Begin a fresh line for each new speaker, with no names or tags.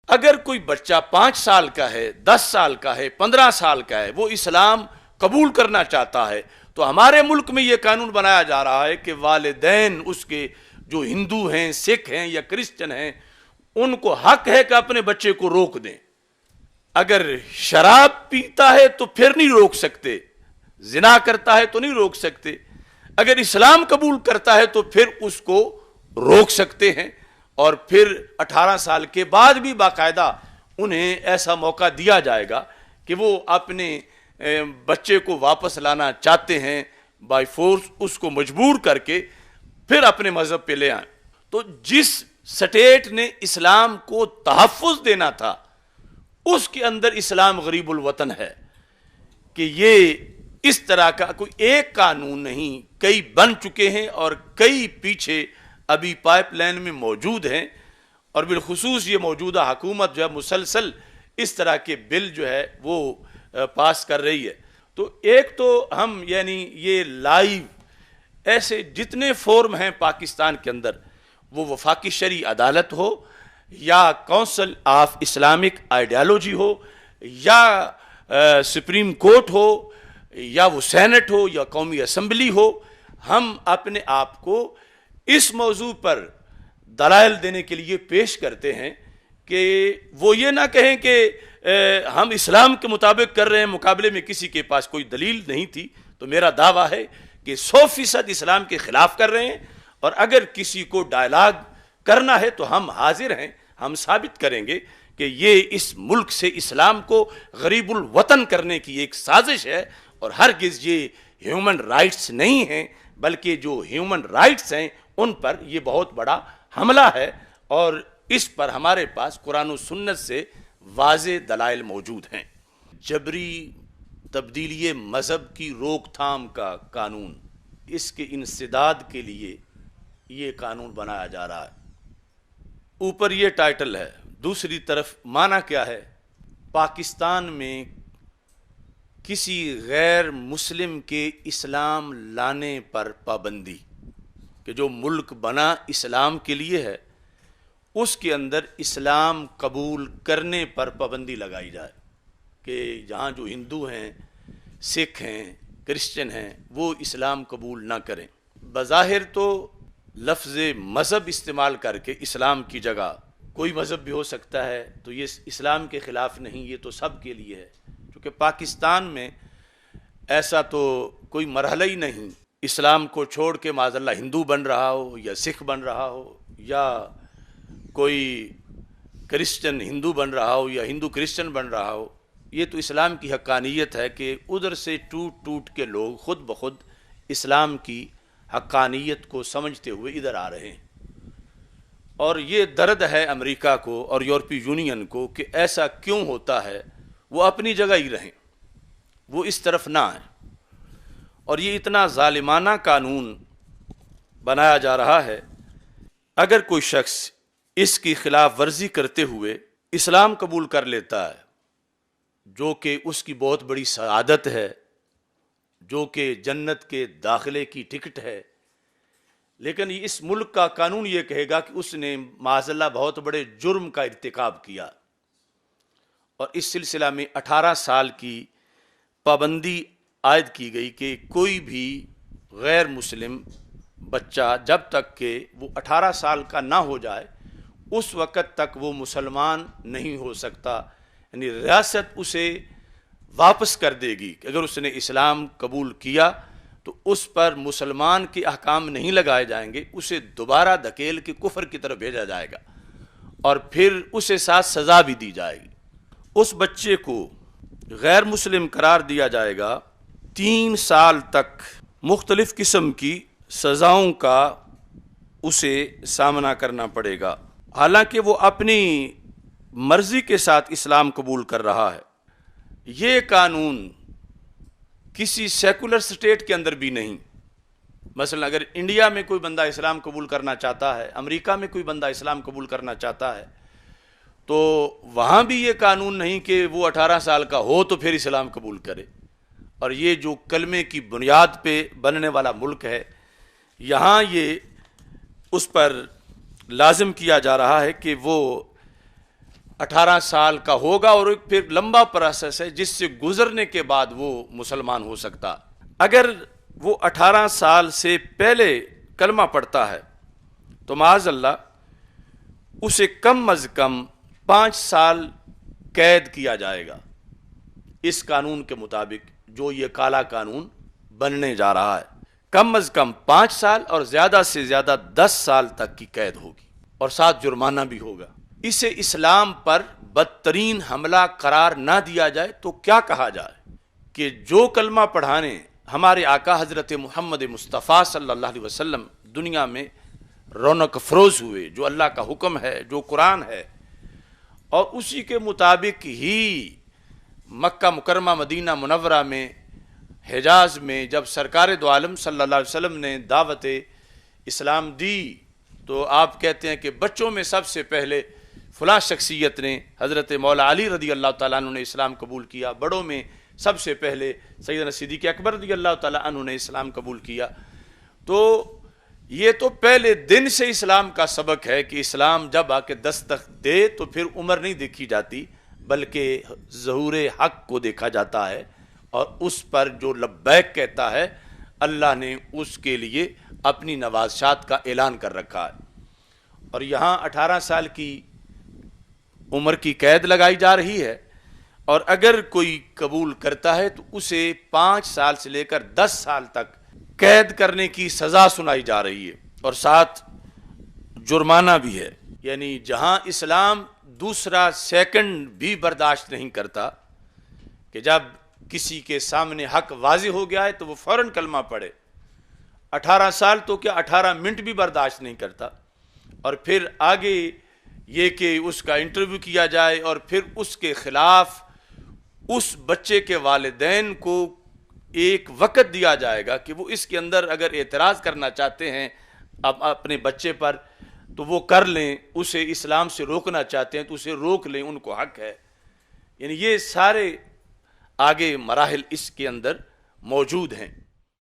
اگر کوئی بچہ 5 سال کا ہے، 10 سال کا ہے، 15 سال کا ہے، وہ اسلام قبول کرنا چاہتا ہے، تو ہمارے ملک میں یہ قانون بنایا جا رہا ہے کہ والدین اس کے جو ہندو ہیں، سکھ ہیں یا کرسچن ہیں، ان کو حق ہے کہ اپنے بچے کو روک دیں۔ اگر شراب پیتا ہے تو پھر نہیں روک سکتے، زنا کرتا ہے تو نہیں روک سکتے، اگر اسلام قبول کرتا ہے تو پھر اس کو روک سکتے ہیں، اور پھر 18 سال کے بعد بھی باقاعدہ انہیں ایسا موقع دیا جائے گا کہ وہ اپنے بچے کو واپس لانا چاہتے ہیں، بائی فورس اس کو مجبور کر کے پھر اپنے مذہب پہ لے آئیں۔ تو جس سٹیٹ نے اسلام کو تحفظ دینا تھا اس کے اندر اسلام غریب الوطن ہے، کہ یہ اس طرح کا کوئی ایک قانون نہیں، کئی بن چکے ہیں اور کئی پیچھے ابھی پائپ لائن میں موجود ہیں، اور بالخصوص یہ موجودہ حکومت جو ہے مسلسل اس طرح کے بل جو ہے وہ پاس کر رہی ہے۔ تو ایک تو ہم یعنی یہ لائیو ایسے جتنے فورم ہیں پاکستان کے اندر، وہ وفاقی شرعی عدالت ہو یا کونسل آف اسلامک آئیڈیالوجی ہو یا سپریم کورٹ ہو یا وہ سینٹ ہو یا قومی اسمبلی ہو، ہم اپنے آپ کو اس موضوع پر دلائل دینے کے لیے پیش کرتے ہیں کہ وہ یہ نہ کہیں کہ ہم اسلام کے مطابق کر رہے ہیں، مقابلے میں کسی کے پاس کوئی دلیل نہیں تھی۔ تو میرا دعویٰ ہے کہ 100% اسلام کے خلاف کر رہے ہیں، اور اگر کسی کو ڈائلاگ کرنا ہے تو ہم حاضر ہیں، ہم ثابت کریں گے کہ یہ اس ملک سے اسلام کو غریب الوطن کرنے کی ایک سازش ہے، اور ہرگز یہ ہیومن رائٹس نہیں ہیں، بلکہ جو ہیومن رائٹس ہیں ان پر یہ بہت بڑا حملہ ہے، اور اس پر ہمارے پاس قرآن و سنت سے واضح دلائل موجود ہیں۔ جبری تبدیلی مذہب کی روک تھام کا قانون، اس کے انسداد کے لیے یہ قانون بنایا جا رہا ہے۔ اوپر یہ ٹائٹل ہے، دوسری طرف معنی کیا ہے؟ پاکستان میں کسی غیر مسلم کے اسلام لانے پر پابندی، کہ جو ملک بنا اسلام کے لیے ہے اس کے اندر اسلام قبول کرنے پر پابندی لگائی جائے، کہ جہاں جو ہندو ہیں، سکھ ہیں، کرسچن ہیں، وہ اسلام قبول نہ کریں۔ بظاہر تو لفظ مذہب استعمال کر کے اسلام کی جگہ کوئی مذہب بھی ہو سکتا ہے، تو یہ اسلام کے خلاف نہیں، یہ تو سب کے لیے ہے، کیونکہ پاکستان میں ایسا تو کوئی مرحلہ ہی نہیں اسلام کو چھوڑ کے معاذ اللہ ہندو بن رہا ہو یا سکھ بن رہا ہو یا کوئی کرسچن ہندو بن رہا ہو یا ہندو کرسچن بن رہا ہو۔ یہ تو اسلام کی حقانیت ہے کہ ادھر سے ٹوٹ ٹوٹ کے لوگ خود بخود اسلام کی حقانیت کو سمجھتے ہوئے ادھر آ رہے ہیں، اور یہ درد ہے امریکہ کو اور یورپی یونین کو کہ ایسا کیوں ہوتا ہے، وہ اپنی جگہ ہی رہیں، وہ اس طرف نہ آئیں۔ اور یہ اتنا ظالمانہ قانون بنایا جا رہا ہے، اگر کوئی شخص اس کی خلاف ورزی کرتے ہوئے اسلام قبول کر لیتا ہے، جو کہ اس کی بہت بڑی سعادت ہے، جو کہ جنت کے داخلے کی ٹکٹ ہے، لیکن اس ملک کا قانون یہ کہے گا کہ اس نے معاذ اللہ بہت بڑے جرم کا ارتکاب کیا، اور اس سلسلہ میں 18 سال کی پابندی عائد کی گئی کہ کوئی بھی غیر مسلم بچہ جب تک کہ وہ 18 سال کا نہ ہو جائے اس وقت تک وہ مسلمان نہیں ہو سکتا، یعنی ریاست اسے واپس کر دے گی کہ اگر اس نے اسلام قبول کیا تو اس پر مسلمان کے احکام نہیں لگائے جائیں گے، اسے دوبارہ دھکیل کے کفر کی طرف بھیجا جائے گا، اور پھر اسے ساتھ سزا بھی دی جائے گی۔ اس بچے کو غیر مسلم قرار دیا جائے گا، 3 سال تک مختلف قسم کی سزاؤں کا اسے سامنا کرنا پڑے گا، حالانکہ وہ اپنی مرضی کے ساتھ اسلام قبول کر رہا ہے۔ یہ قانون کسی سیکولر سٹیٹ کے اندر بھی نہیں۔ مثلا اگر انڈیا میں کوئی بندہ اسلام قبول کرنا چاہتا ہے، امریکہ میں کوئی بندہ اسلام قبول کرنا چاہتا ہے، تو وہاں بھی یہ قانون نہیں کہ وہ 18 سال کا ہو تو پھر اسلام قبول کرے۔ اور یہ جو کلمے کی بنیاد پہ بننے والا ملک ہے، یہاں یہ اس پر لازم کیا جا رہا ہے کہ وہ 18 سال کا ہوگا اور ایک پھر لمبا پروسیس ہے جس سے گزرنے کے بعد وہ مسلمان ہو سکتا۔ اگر وہ 18 سال سے پہلے کلمہ پڑھتا ہے تو معاذ اللہ اسے کم از کم 5 سال قید کیا جائے گا، اس قانون کے مطابق جو یہ کالا قانون بننے جا رہا ہے۔ کم از کم 5 سال اور زیادہ سے زیادہ 10 سال تک کی قید ہوگی اور ساتھ جرمانہ بھی ہوگا۔ اسے اسلام پر بدترین حملہ قرار نہ دیا جائے تو کیا کہا جائے کہ جو کلمہ پڑھانے ہمارے آقا حضرت محمد مصطفیٰ صلی اللہ علیہ وسلم دنیا میں رونق افروز ہوئے، جو اللہ کا حکم ہے، جو قرآن ہے، اور اسی کے مطابق ہی مکہ مکرمہ مدینہ منورہ میں حجاز میں جب سرکار دو عالم صلی اللہ علیہ وسلم نے دعوت اسلام دی تو آپ کہتے ہیں کہ بچوں میں سب سے پہلے فلاں شخصیت نے حضرت مولا علی رضی اللہ تعالیٰ عنہ نے اسلام قبول کیا، بڑوں میں سب سے پہلے سیدنا صدیق اکبر رضی اللہ تعالیٰ عنہ نے اسلام قبول کیا۔ تو یہ تو پہلے دن سے اسلام کا سبق ہے کہ اسلام جب آ کے دستک دے تو پھر عمر نہیں دیکھی جاتی بلکہ ظہور حق کو دیکھا جاتا ہے، اور اس پر جو لبیک کہتا ہے اللہ نے اس کے لیے اپنی نوازشات کا اعلان کر رکھا ہے۔ اور یہاں 18 سال کی عمر کی قید لگائی جا رہی ہے، اور اگر کوئی قبول کرتا ہے تو اسے 5 سال سے لے کر 10 سال تک قید کرنے کی سزا سنائی جا رہی ہے، اور ساتھ جرمانہ بھی ہے۔ یعنی جہاں اسلام دوسرا سیکنڈ بھی برداشت نہیں کرتا کہ جب کسی کے سامنے حق واضح ہو گیا ہے تو وہ فوراً کلمہ پڑھے، 18 سال تو کیا 18 منٹ بھی برداشت نہیں کرتا، اور پھر آگے یہ کہ اس کا انٹرویو کیا جائے اور پھر اس کے خلاف اس بچے کے والدین کو ایک وقت دیا جائے گا کہ وہ اس کے اندر اگر اعتراض کرنا چاہتے ہیں اپنے بچے پر تو وہ کر لیں، اسے اسلام سے روکنا چاہتے ہیں تو اسے روک لیں، ان کو حق ہے۔ یعنی یہ سارے آگے مراحل اس کے اندر موجود ہیں۔